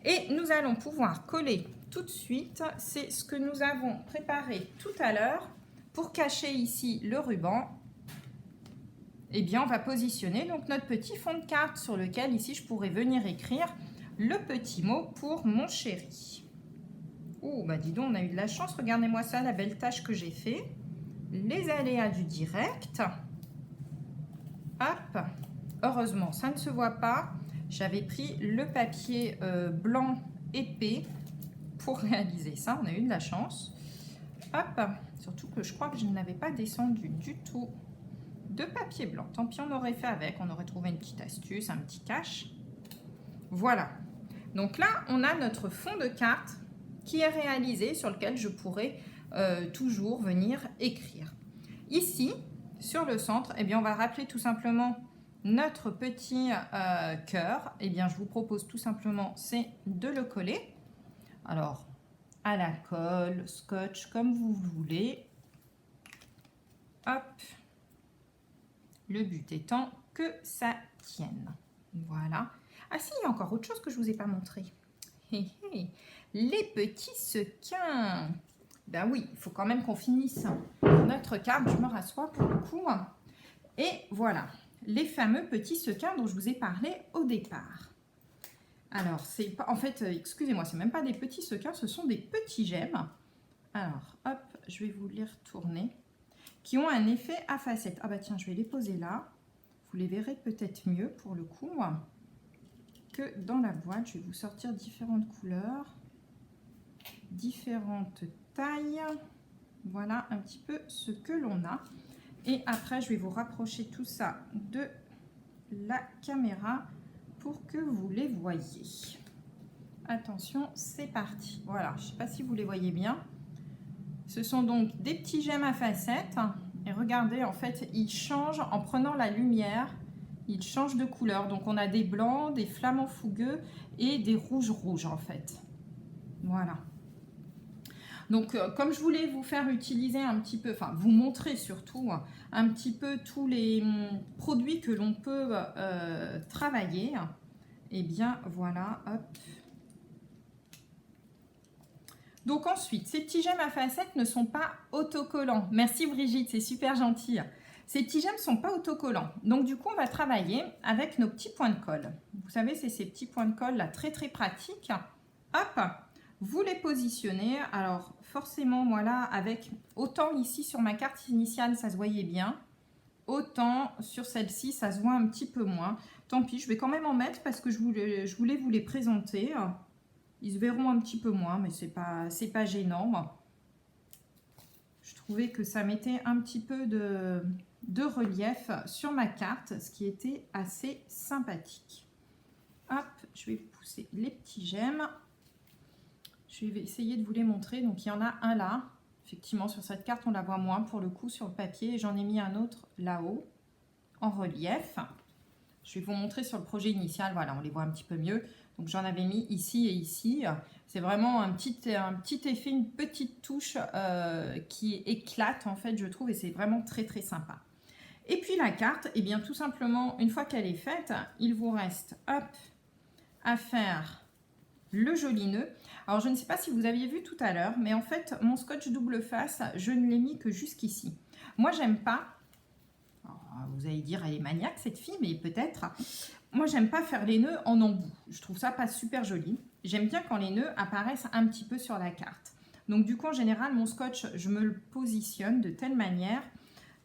A: Et nous allons pouvoir coller tout de suite, c'est ce que nous avons préparé tout à l'heure. Pour cacher ici le ruban, eh bien on va positionner donc notre petit fond de carte sur lequel ici je pourrais venir écrire le petit mot pour mon chéri. Oh bah dis donc, on a eu de la chance, regardez-moi ça, la belle tâche que j'ai fait. Les aléas du direct. Hop, heureusement ça ne se voit pas. J'avais pris le papier blanc épais pour réaliser ça, on a eu de la chance. Hop, surtout que je crois que je n'avais pas descendu du tout de papier blanc. Tant pis, on aurait fait avec, on aurait trouvé une petite astuce, un petit cache. Voilà. Donc là, on a notre fond de carte qui est réalisé, sur lequel je pourrais toujours venir écrire. Ici, sur le centre, eh bien, on va rappeler tout simplement notre petit cœur. Eh bien, je vous propose tout simplement, c'est de le coller. Alors, à la colle, scotch, comme vous voulez. Hop. Le but étant que ça tienne. Voilà. Ah si, il y a encore autre chose que je ne vous ai pas montré. Les petits sequins. Ben oui, il faut quand même qu'on finisse notre carte. Je me rassois pour le coup. Et voilà, les fameux petits sequins dont je vous ai parlé au départ. Alors, c'est pas, en fait, excusez-moi, c'est même pas des petits sequins, ce sont des petits gemmes. Alors, hop, je vais vous les retourner. Qui ont un effet à facettes. Ah bah tiens, je vais les poser là. Vous les verrez peut-être mieux pour le coup que dans la boîte. Je vais vous sortir différentes couleurs, différentes tailles. Voilà un petit peu ce que l'on a. Et après, je vais vous rapprocher tout ça de la caméra pour que vous les voyez. Attention, c'est parti. Voilà, je ne sais pas si vous les voyez bien. Ce sont donc des petits gemmes à facettes. Et regardez, en fait, ils changent en prenant la lumière. Ils changent de couleur. Donc, on a des blancs, des flamants fougueux et des rouges en fait. Voilà. Donc, comme je voulais vous faire utiliser un petit peu, enfin, vous montrer surtout un petit peu tous les produits que l'on peut travailler, eh bien, voilà, hop. Donc ensuite, ces petits gemmes à facettes ne sont pas autocollants. Merci Brigitte, c'est super gentil. Ces petits gemmes ne sont pas autocollants. Donc du coup, on va travailler avec nos petits points de colle. Vous savez, c'est ces petits points de colle là très pratiques. Hop, vous les positionnez. Alors forcément, voilà, avec autant ici sur ma carte initiale, ça se voyait bien. Autant sur celle-ci, ça se voit un petit peu moins. Tant pis, je vais quand même en mettre parce que je voulais vous les présenter. Ils se verront un petit peu moins, mais c'est pas gênant. Je trouvais que ça mettait un petit peu de relief sur ma carte, ce qui était assez sympathique. Hop, je vais pousser les petits gemmes. Je vais essayer de vous les montrer. Donc, il y en a un là. Effectivement, sur cette carte, on la voit moins pour le coup sur le papier. Et j'en ai mis un autre là-haut, en relief. Je vais vous montrer sur le projet initial. Voilà, on les voit un petit peu mieux. Donc j'en avais mis ici et ici. C'est vraiment un petit effet, une petite touche qui éclate en fait, je trouve, et c'est vraiment très sympa. Et puis la carte, et bien tout simplement, une fois qu'elle est faite, il vous reste hop, à faire le joli nœud. Alors je ne sais pas si vous aviez vu tout à l'heure, mais en fait mon scotch double face, je ne l'ai mis que jusqu'ici. Moi j'aime pas. Vous allez dire, elle est maniaque cette fille, mais peut-être. Moi, j'aime pas faire les nœuds en embout. Je trouve ça pas super joli. J'aime bien quand les nœuds apparaissent un petit peu sur la carte. Donc, du coup, en général, mon scotch, je me le positionne de telle manière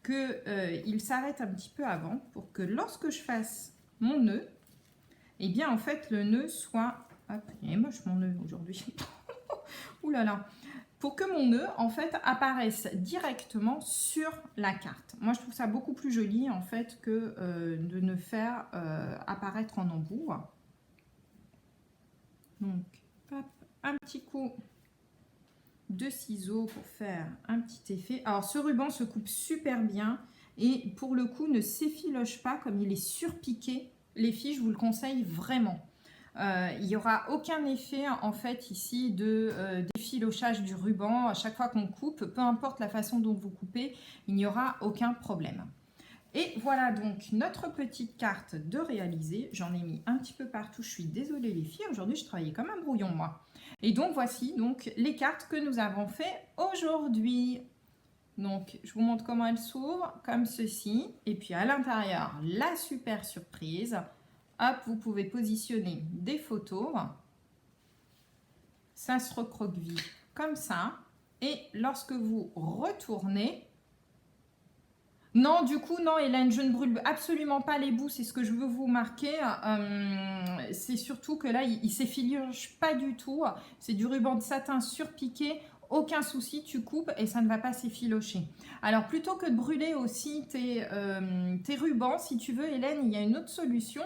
A: qu'il s'arrête un petit peu avant pour que lorsque je fasse mon nœud, eh bien, en fait, le nœud soit... Hop, il est moche mon nœud aujourd'hui. Ouh là là. Pour que mon nœud, en fait, apparaisse directement sur la carte. Moi, je trouve ça beaucoup plus joli, en fait, que de ne faire apparaître en embout. Donc, hop, un petit coup de ciseaux pour faire un petit effet. Alors, ce ruban se coupe super bien et pour le coup, ne s'effiloche pas comme il est surpiqué. Les filles, je vous le conseille vraiment. Il n'y aura aucun effet en fait ici d'effilochage du ruban à chaque fois qu'on coupe, peu importe la façon dont vous coupez, il n'y aura aucun problème. Et voilà donc notre petite carte de réaliser. J'en ai mis un petit peu partout. Je suis désolée les filles, aujourd'hui je travaillais comme un brouillon moi. Et donc voici donc les cartes que nous avons fait aujourd'hui. Donc je vous montre comment elles s'ouvrent, comme ceci. Et puis à l'intérieur, la super surprise. Hop, vous pouvez positionner des photos. Ça se recroqueville comme ça. Et lorsque vous retournez... Non, du coup, non, Hélène, je ne brûle absolument pas les bouts, c'est ce que je veux vous marquer. C'est surtout que là, il ne s'effiloche pas du tout. C'est du ruban de satin surpiqué. Aucun souci, tu coupes et ça ne va pas s'effilocher. Alors, plutôt que de brûler aussi tes rubans, si tu veux, Hélène, il y a une autre solution,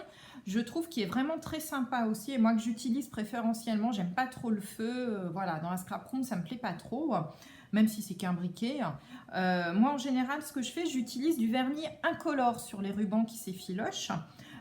A: je trouve, qui est vraiment très sympa aussi. Et moi, que j'utilise préférentiellement, j'aime pas trop le feu. Voilà, dans la scrap room, ça me plaît pas trop, même si c'est qu'un briquet. Moi, en général, ce que je fais, j'utilise du vernis incolore sur les rubans qui s'effilochent.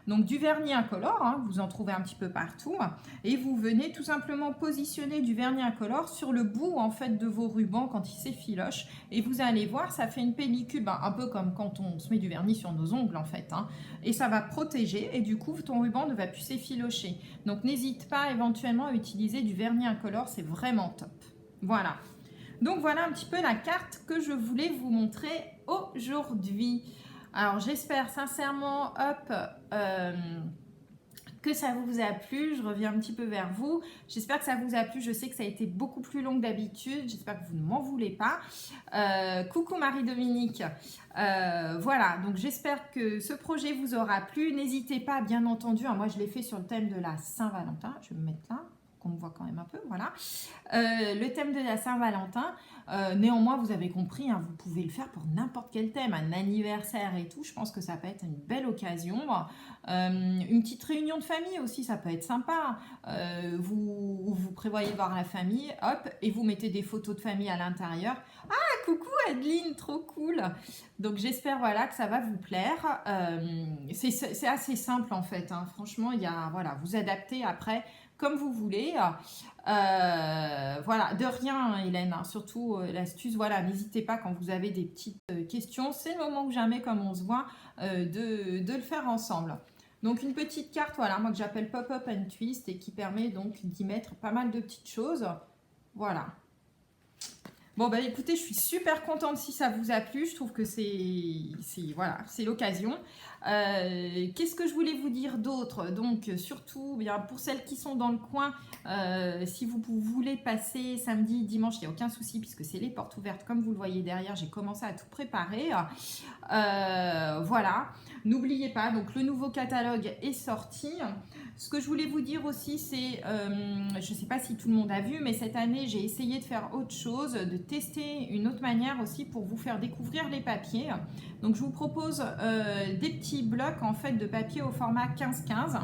A: Donc, du vernis incolore, hein, vous en trouvez un petit peu partout. Et vous venez tout simplement positionner du vernis incolore sur le bout, en fait, de vos rubans quand ils s'effilochent. Et vous allez voir, ça fait une pellicule, un peu comme quand on se met du vernis sur nos ongles, en fait. Hein. Et ça va protéger, et du coup, ton ruban ne va plus s'effilocher. Donc, n'hésite pas éventuellement à utiliser du vernis incolore, c'est vraiment top. Voilà. Donc voilà un petit peu la carte que je voulais vous montrer aujourd'hui. Alors j'espère sincèrement que ça vous a plu. Je reviens un petit peu vers vous. J'espère que ça vous a plu. Je sais que ça a été beaucoup plus long que d'habitude. J'espère que vous ne m'en voulez pas. Coucou Marie-Dominique. Voilà, donc j'espère que ce projet vous aura plu. N'hésitez pas, bien entendu. Hein, moi, je l'ai fait sur le thème de la Saint-Valentin. Je vais me mettre là, qu'on me voit quand même un peu, voilà. Le thème de la Saint-Valentin, néanmoins, vous avez compris, hein, vous pouvez le faire pour n'importe quel thème, un anniversaire et tout, je pense que ça peut être une belle occasion. Une petite réunion de famille aussi, ça peut être sympa. Vous prévoyez voir la famille, hop, et vous mettez des photos de famille à l'intérieur. Ah, coucou Adeline, trop cool. Donc j'espère voilà, que ça va vous plaire. C'est assez simple en fait, hein. Franchement, voilà, vous adaptez après comme vous voulez. Voilà, de rien, Hélène, hein, surtout l'astuce, voilà, n'hésitez pas quand vous avez des petites questions, c'est le moment que jamais, comme on se voit, de le faire ensemble. Donc une petite carte, voilà, moi que j'appelle Pop-Up and Twist et qui permet donc d'y mettre pas mal de petites choses. Voilà. Bon, bah écoutez, je suis super contente si ça vous a plu. Je trouve que voilà, c'est l'occasion. Qu'est-ce que je voulais vous dire d'autre? Donc, surtout, bien, pour celles qui sont dans le coin, si vous voulez passer samedi, dimanche, il n'y a aucun souci puisque c'est les portes ouvertes. Comme vous le voyez derrière, j'ai commencé à tout préparer. Voilà. N'oubliez pas, donc le nouveau catalogue est sorti. Ce que je voulais vous dire aussi, c'est, je ne sais pas si tout le monde a vu, mais cette année, j'ai essayé de faire autre chose, de tester une autre manière aussi pour vous faire découvrir les papiers. Donc, je vous propose des petits blocs en fait de papier au format 15-15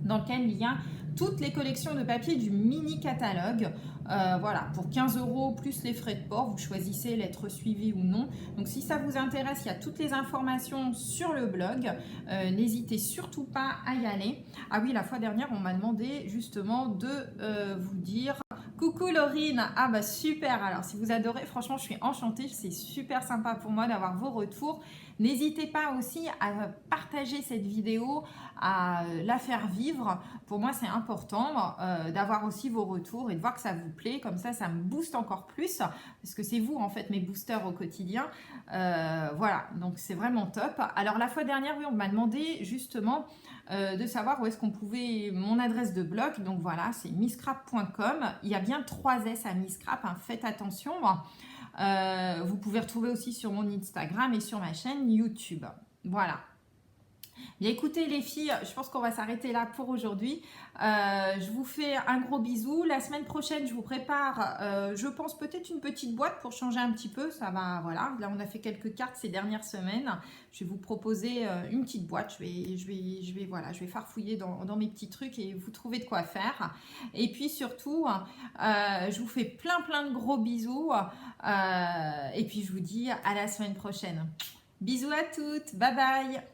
A: dans lequel il y a toutes les collections de papier du mini catalogue. Voilà, pour 15 € plus les frais de port, vous choisissez l'être suivi ou non. Donc si ça vous intéresse, il y a toutes les informations sur le blog. N'hésitez surtout pas à y aller. Ah oui, la fois dernière, on m'a demandé justement de vous dire coucou Laurine. Ah bah super, alors si vous adorez, franchement je suis enchantée, c'est super sympa pour moi d'avoir vos retours. N'hésitez pas aussi à partager cette vidéo, à la faire vivre. Pour moi, c'est important d'avoir aussi vos retours et de voir que ça vous plaît. Comme ça me booste encore plus parce que c'est vous, en fait, mes boosters au quotidien. Voilà, donc c'est vraiment top. Alors, la fois dernière, oui, on m'a demandé justement de savoir où est-ce qu'on pouvait... Mon adresse de blog, donc voilà, c'est misscrap.com. Il y a bien 3 S à Misscrap, hein, faites attention. Vous pouvez retrouver aussi sur mon Instagram et sur ma chaîne YouTube. Voilà. Bien écoutez les filles, je pense qu'on va s'arrêter là pour aujourd'hui. Je vous fais un gros bisou. La semaine prochaine, je vous prépare, je pense peut-être une petite boîte pour changer un petit peu. Ça va, voilà. Là, on a fait quelques cartes ces dernières semaines. Je vais vous proposer une petite boîte. Je vais farfouiller dans mes petits trucs et vous trouver de quoi faire. Et puis surtout, je vous fais plein de gros bisous. Et puis je vous dis à la semaine prochaine. Bisous à toutes. Bye bye.